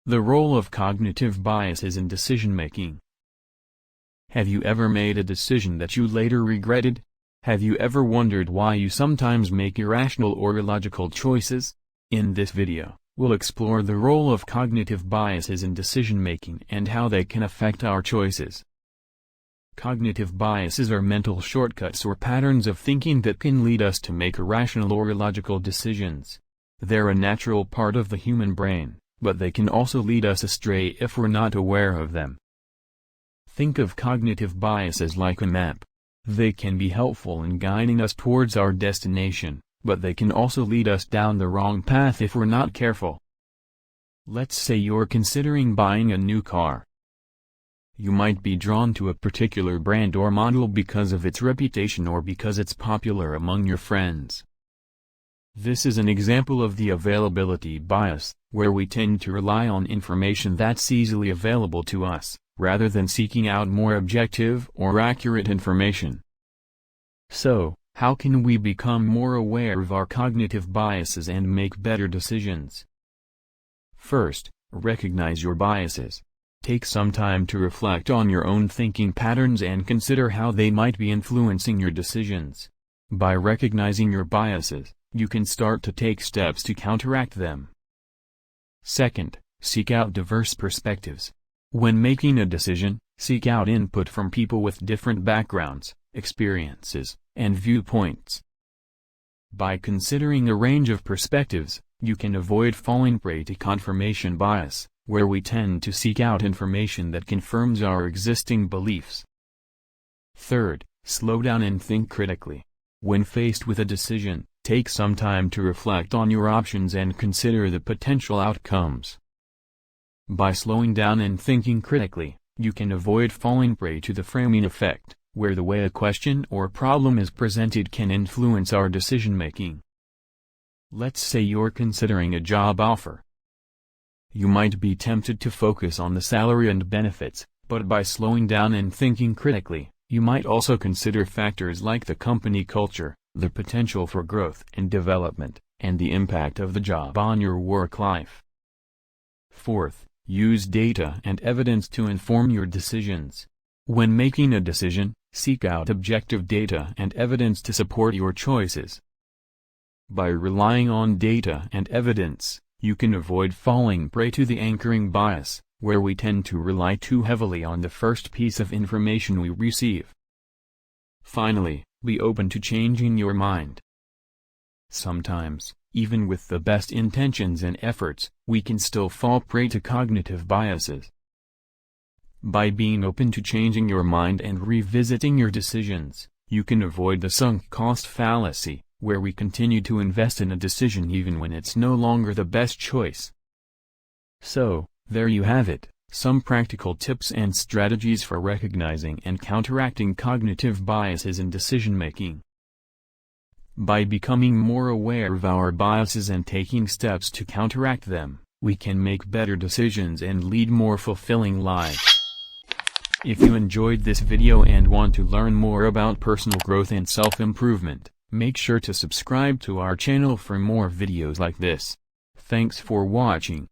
The role of cognitive biases in decision-making. Have you ever made a decision that you later regretted? Have you ever wondered why you sometimes make irrational or illogical choices? In this video, we'll explore the role of cognitive biases in decision-making and how they can affect our choices. Cognitive biases are mental shortcuts or patterns of thinking that can lead us to make irrational or illogical decisions. They're a natural part of the human brain, but they can also lead us astray if we're not aware of them. Think of cognitive biases like a map. They can be helpful in guiding us towards our destination, but they can also lead us down the wrong path if we're not careful. Let's say you're considering buying a new car. You might be drawn to a particular brand or model because of its reputation or because it's popular among your friends. This is an example of the availability bias, where we tend to rely on information that's easily available to us, rather than seeking out more objective or accurate information. So, how can we become more aware of our cognitive biases and make better decisions? First, recognize your biases. Take some time to reflect on your own thinking patterns and consider how they might be influencing your decisions. By recognizing your biases, you can start to take steps to counteract them. Second, seek out diverse perspectives. When making a decision, seek out input from people with different backgrounds, experiences, and viewpoints. By considering a range of perspectives, you can avoid falling prey to confirmation bias, where we tend to seek out information that confirms our existing beliefs. Third, slow down and think critically. When faced with a decision, take some time to reflect on your options and consider the potential outcomes. By slowing down and thinking critically, you can avoid falling prey to the framing effect, where the way a question or problem is presented can influence our decision-making. Let's say you're considering a job offer. You might be tempted to focus on the salary and benefits, but by slowing down and thinking critically, you might also consider factors like the company culture, the potential for growth and development, and the impact of the job on your work life. Fourth, use data and evidence to inform your decisions. When making a decision, seek out objective data and evidence to support your choices. By relying on data and evidence, you can avoid falling prey to the anchoring bias, where we tend to rely too heavily on the first piece of information we receive. Finally, be open to changing your mind. Sometimes, even with the best intentions and efforts, we can still fall prey to cognitive biases. By being open to changing your mind and revisiting your decisions, you can avoid the sunk cost fallacy, where we continue to invest in a decision even when it's no longer the best choice. So, there you have it, some practical tips and strategies for recognizing and counteracting cognitive biases in decision-making. By becoming more aware of our biases and taking steps to counteract them, we can make better decisions and lead more fulfilling lives. If you enjoyed this video and want to learn more about personal growth and self-improvement, make sure to subscribe to our channel for more videos like this. Thanks for watching.